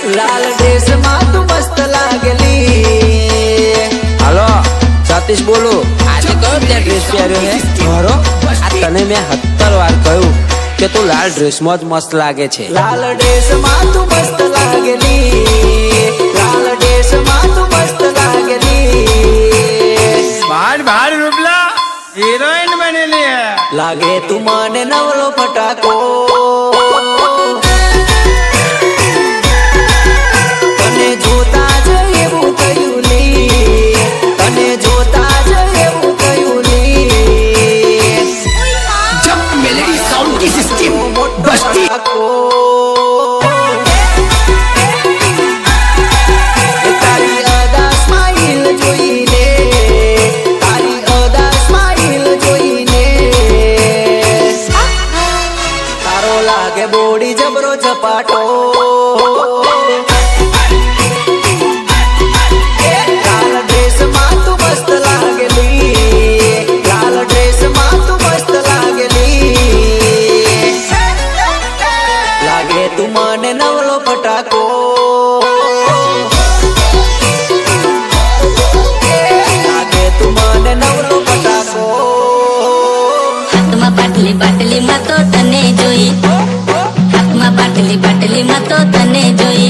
लाल dress में तू मस्त लागली। हेलो सतीश बोलो आज कयो ते ड्रेस पहर्यो है मारो आ तने मैं 70 वार कहूं के तू लाल ड्रेस में ज मस्त लागे छे। लाल ड्रेस में तू मस्त लागली। लाल ड्रेस में तू मस्त लागली। बाहर रूपला हीरोइन बनेली है लागे तू माने नवलो फटाको। तने जोता ज एवुं कयुं ली। तने जोता ज एवुं कयुं ली। जब मेलेडी साउंड की सिस्टम बजती तारी अदा स्माइल जोईने। तारी अदा स्माइल जोईने तारो लागे बोडी जबरो झपाटो। लाल ड्रेस में तू मस्त लागली। लाल ड्रेस में तू मस्त लागली। लागे तू माने नवलो फटाको। लागे तू माने नवलो फटाको। हाथमा बाटली बाटली में तो तने जोई। हाथमा बाटली बाटली में तो तने जोई।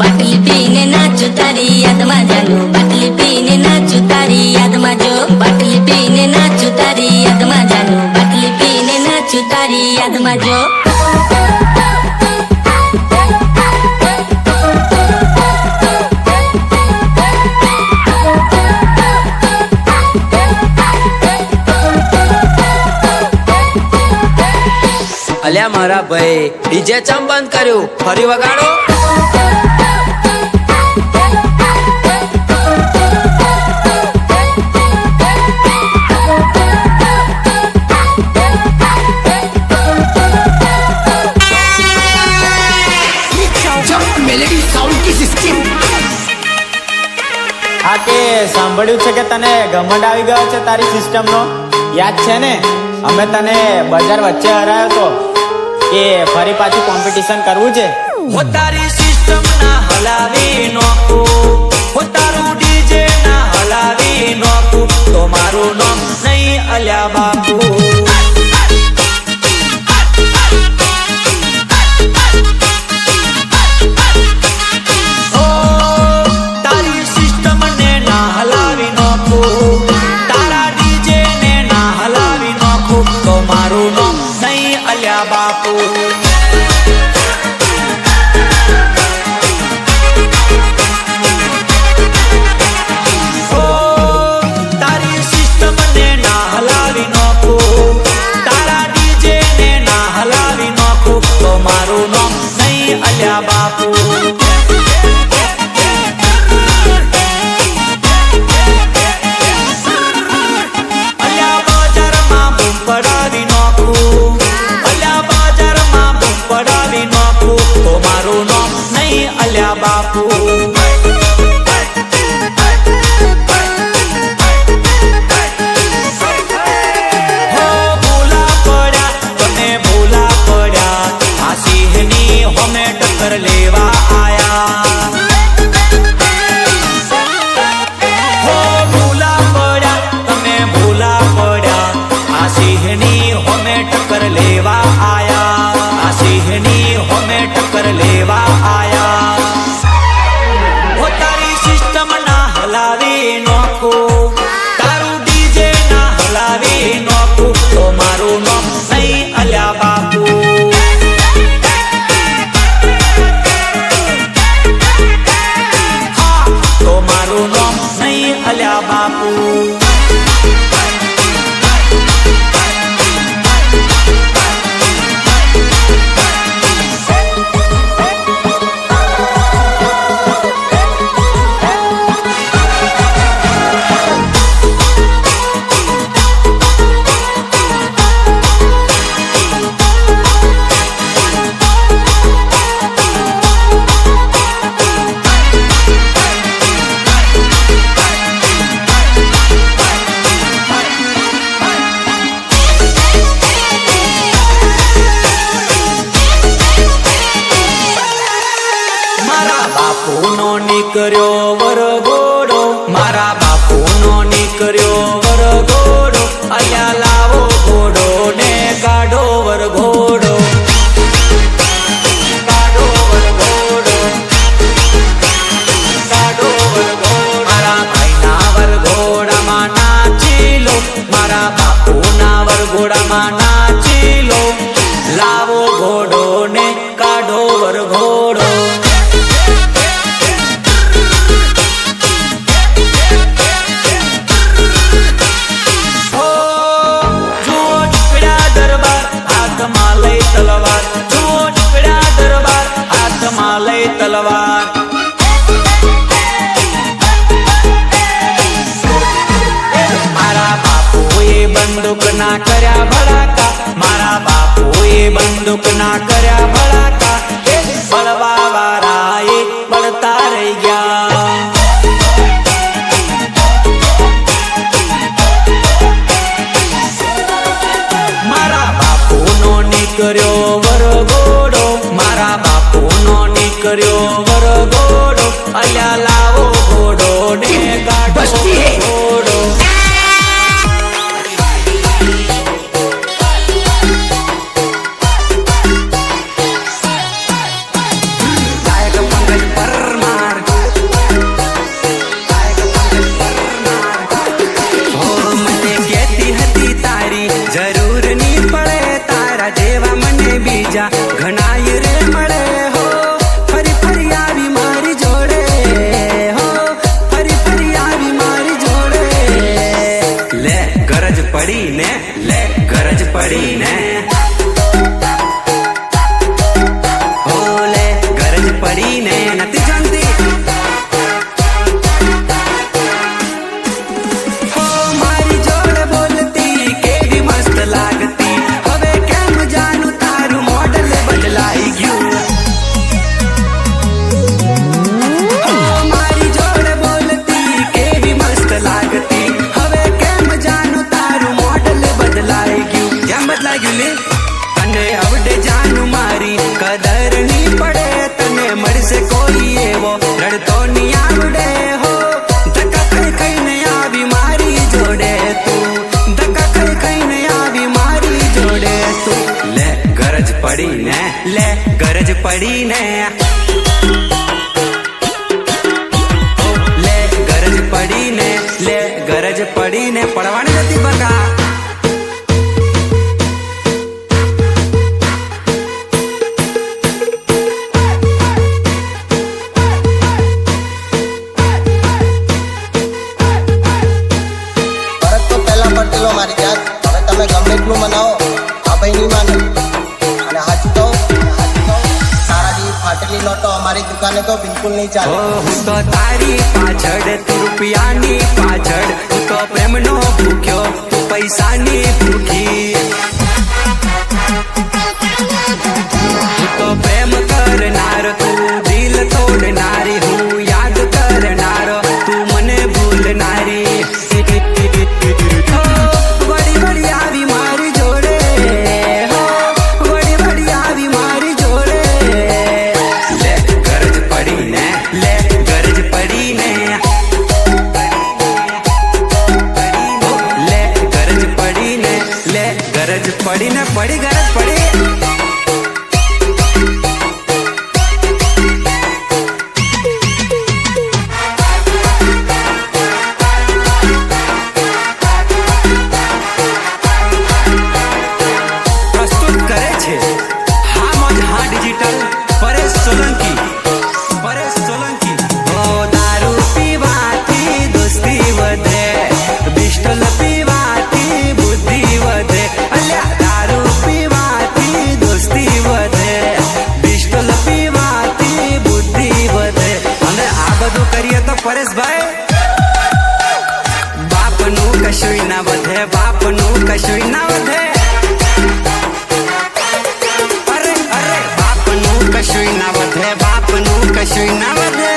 बाटली पीने नाचू तारी याद में जानू। बाटली पीने नाचू तारी याद में जो। बाटली पीने नाचू तारी याद में जानू। बाटली पीने नाचू तारी याद में जो। अल्या मारा भाई डीजे चम बंद कर्यो फरी वगाड़ो। जब मेलेडी साउंड की सिस्टम આકે સાંભળ્યું છે કે તને ગમંડ આવી ગયો છે તારી સિસ્ટમ નો યાદ છે ને અમે તને બજાર વચ્ચે હરાયો તો કે ફરી પાછું કોમ્પિટિશન કરવું છે। हो तारी सिस्टम ना हलावी नोकू। हो तारू डीजे ना हलावी नोकू तो मारू नाम नहीं अल्या बापू। ओ तारी सिस्टम ने ना हलावी नोकू। तारा डीजे ने ना हलावी नोकू तो मारू नाम नहीं अल्या बापू। मारू नाम नहीं अल्या बापू। अल्या बाजार में बूम पड़ावी नोकू। अल्या बाजार में बूम पड़ावी नोकू तो मारू नाम नहीं अल्या बापू। लेवा आया हो भूला पड़ा तमे भूला पड़ा। आ सिंहनी हमें टक्कर लेवा आया। आ सिंहनी हमें टक्कर लेवा आया। બાપુનો નીકળ્યો વરઘોડો મારા બાપુનો નીકળ્યો વરઘોડો અહીંયા લાવો ઘોડો ને કાઢો વરઘોડો કાઢો વરઘોડો કાઢો વરઘોડો મારા ભાઈના વરઘોડામાં નાચી લો મારા બાપુના વરઘોડામાં નાચી લો લાવો ઘોડો ને કાઢો વરઘોડો તલવાર મારા બાપુએ બંદૂક ના કર્યા ભડાકા મારા બાપુએ બંદૂક ના કર્યા ભડાકા બળવા વાળાએ બળતા રહી ગયા મારા બાપુનો નીકળ્યો વરઘોડો મારા બાપુનો નીકળ્યો વરઘોડો અહીંયા લાવો ઘોડો ને કાઢો બસ્તી હે. ઘોડો गायक पंकज परमार गायक पंकज परमार हो મને કહેતી હતી તારી જરૂર ની પડે તારા જેવા મને બીજા ઘણાય રે મળે હો ફરી ફરી આવી મારી જોડે હો ફરી ફરી આવી મારી જોડે લે ગરજ પડી ને લે ગરજ પડી ને હો લે ગરજ પડી ને નથી જાણતી હો મારી જોડે બોલતી કેવી મસ્ત લાગતી હવે કેમ જાનું તારું મોડલ બદલાઈ ગયું હો મારી જોડે બોલતી કેવી મસ્ત લાગતી હવે કેમ જાનું તારું મોડલ બદલાઈ ગયું કેમ બદલાઈ ગયું લે તને આવડે જાનું મારી કદર ની પડે તને મળશે કોઈ એવો રડતો ની આવડે હો ધક્કા ખાઈ ખાઈને આવી મારી જોડે તું ધક્કા ખાઈ ખાઈને આવી મારી જોડે તું લે ગરજ પડી ને લે ગરજ પડી ને લે ગરજ પડી ને લે ગરજ પડી ને પડવાની નથી બકા ફરક તો પહેલા પડતેલો મારી જાત હવે તમે ગમે એટલું મનાવો આ ભાઈ નહીં માને અને સાચું કહું તારા જેવી ફાટેલી નોટો અમારી દુકાને તો બિલકુલ નહીં ચાલે હું તો તારી પાછળ તું રૂપિયાની પાછળ હું તો પ્રેમનો ભૂખ્યો તું પૈસાની ભૂખી હું તો પ્રેમ કરનાર તું દિલ તોડનારી હું યાદ કરનાર તું મને ભૂલનારી હો, વળી વળી આવી મારી જોડે હો વળી વળી આવી મારી જોડે લે ગરજ પડી ને લે ગરજ પડી ને લે ગરજ પડી ને લે ગરજ પડી ને પડી ગરજ પડી પ્રસ્તુત કરે છે હા મોજ હા ડિજિટલ પરેશ સોલંકી ઓ દારૂ પીવાથી દોસ્તી વધે બિસ્ટલ પીવાથી બુદ્ધિ વધે અલ્યા દારૂ પીવાથી દોસ્તી વધે બિસ્ટલ પીવાથી બુદ્ધિ વધે અને આ બધું કરીએ તો પરેશભાઈ બાપનું કશુંય ના વધે બાપનું કશુંય ના વધે અરે અરે બાપનું કશુંય ના વધે બાપનું કશુંય ના વધે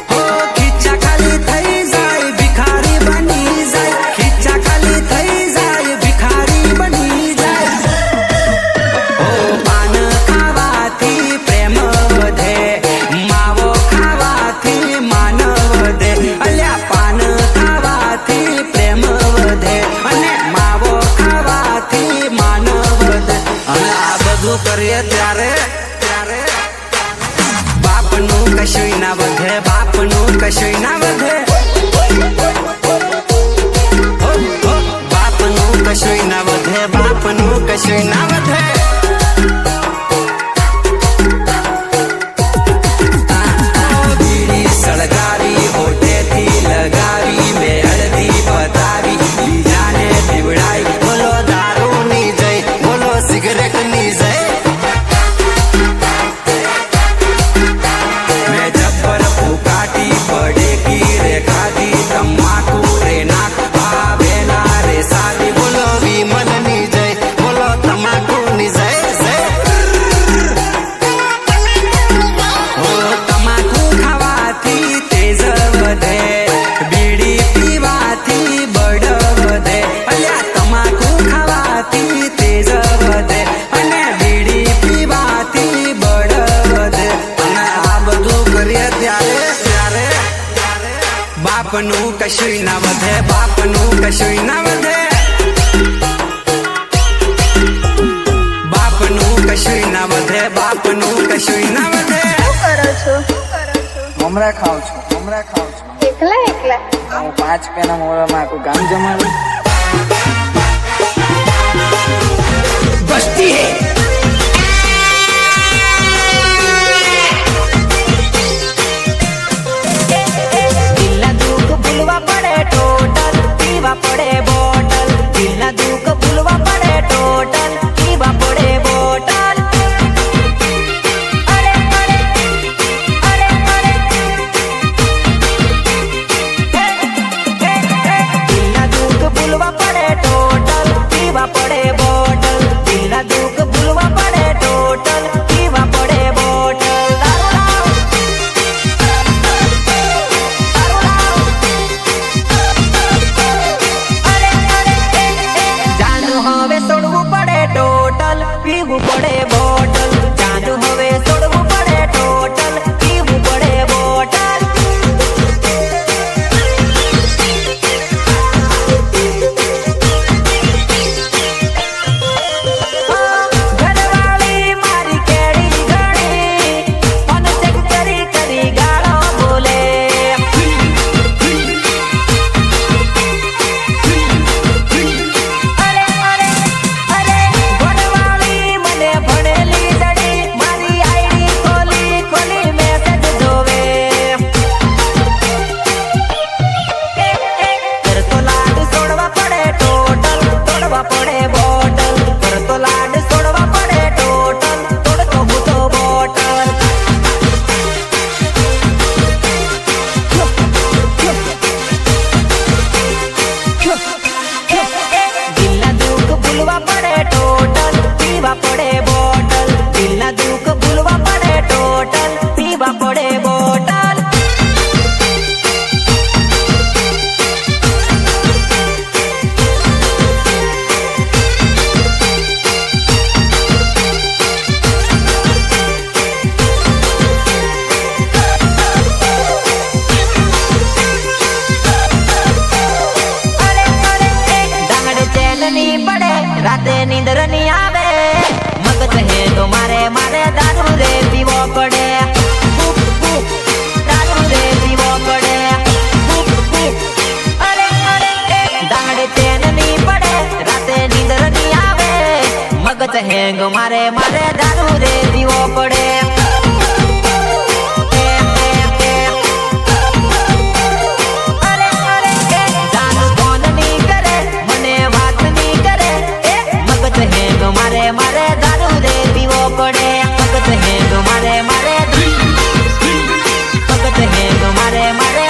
હો ખીચા ખાલી થઈ જાય ભિખારી બની જાય ખીચા ખાલી થઈ જાય ભિખારી બની જાય હો પાન ખાવાથી પ્રેમ કરીએ ત્યારે ત્યારે બાપનું કશું ના વધે, બાપનું કશું ના વધે, બાપનું કશું ના વધે, બાપનું કશું ના વધે. બીડી સળગાવી હોટેથી લગાવી, મેં હળદી બતાવી, બીજાને પીવડાઈ. બોલો દારૂની જય, બોલો સિગરેટની જય. મેં જબ્બર ફૂકાટી પડેકી રે ખાધી, તમાકુ રે નાક આવેલા રે સાદી. બોલો વિમલની જય, બોલો તમાકુની જય જય. ઓ તમાકુ ખાવાથી તેજ વધે, બીડી પીવાથી બળ વધે. અલ્યા તમાકુ ખાવાથી તેજ વધે અને બીડી પીવાથી બળ વધે. અને આ બધું કરીએ ત્યારે ત્યારે બાપનું કશું ના વધે, બાપનું કશું ના વધે, બાપનું કશું ના વધે, બાપનું કશું ના વધે. કરો છો? મમરા ખાઉં છું, મમરા ખાઉં છું. એકલા એકલા? હું 5 પેના મોરામાં આખું ગામ જમાડું. દિલના દુઃખ ભૂલવા પડે ટોટલ, પીવા પડે બોટલ. દિલના દુઃખ ભૂલવા પડે ટોટલ, પીવા પડે બોટલ. અરે અરે અરે અરે દિલના દુઃખ ભૂલવા પડે ટોટલ, પીવા પડે બોટલ. દિલના દુઃખ ભૂલવા પડે ટોટલ, પીવા પડે બોટલ. દારૂ લાવ, દારૂ લાવ. અરે અરે જાનું હવે છોડવું પડે ટોટલ, પીવું પડે બોટલ. જાનું હવે છોડવું પડે ટોટલ, પીવું પડે બોટલ. ઘરવાળી મારી કેડી ઘણી, મને ચેક કરી કરી ગાળો બોલે. અરે અરે અરે ઘરવાળી મને ભણેલી જડી, મારી આઈડી ખોલી ખોલી મેસેજ જોવે. કરતો લાડ છોડવા પડે ટોટલ, તોડવા પડે બોટલ. કરતો લાડ છોડવા પડે ટોટલ, તોડતો હું તો બોટલ. દિલના દુઃખ ભૂલવા પડે ટોટલ, પીવા પડે બોટલ. દિલના દુઃખ ભૂલવા પડે ટોટલ, પીવા પડે બોટલ. અરે અરે ડાંગડે ચેન ની પડે, રાતે નીંદર ની આવે. મગજ હેંગો મારે મારે દારૂ રે પીવો પડે. ઉફ, ઉફ, દારૂ રે પીવો પડે. ઉફ, ઉફ. અરે અરે ડાંગડે ચેન ની પડે, રાતે નીંદર ની આવે. મગજ હેંગો મારે મારે દારૂ રે પીવો પડે. અરે અરે જાનું ફોન ની કરે, મને વાત ની કરે. મગજ હેંગ મારે મારે દારૂ રે પીવો પડે. મગજ હેંગ મારે મારે, મગજ હેંગ મારે મારે.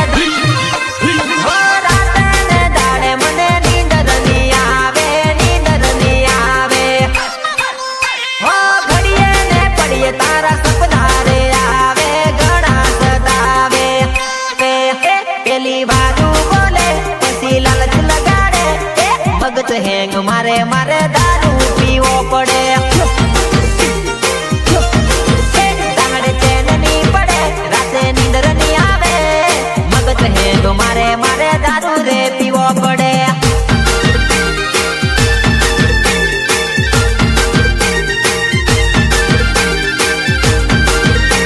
હો રાતે ને દાડે મને નીંદર ની આવે, નીંદર ની આવે. હો ઘડીએ ને પડીએ તારા સપના રે આવે, ઘણા સતાવે. પેલી બાજુ બોલે પછી લાલચ લગાડે. મગજ હેંગ મારે મારે દારૂ પીવો પડે.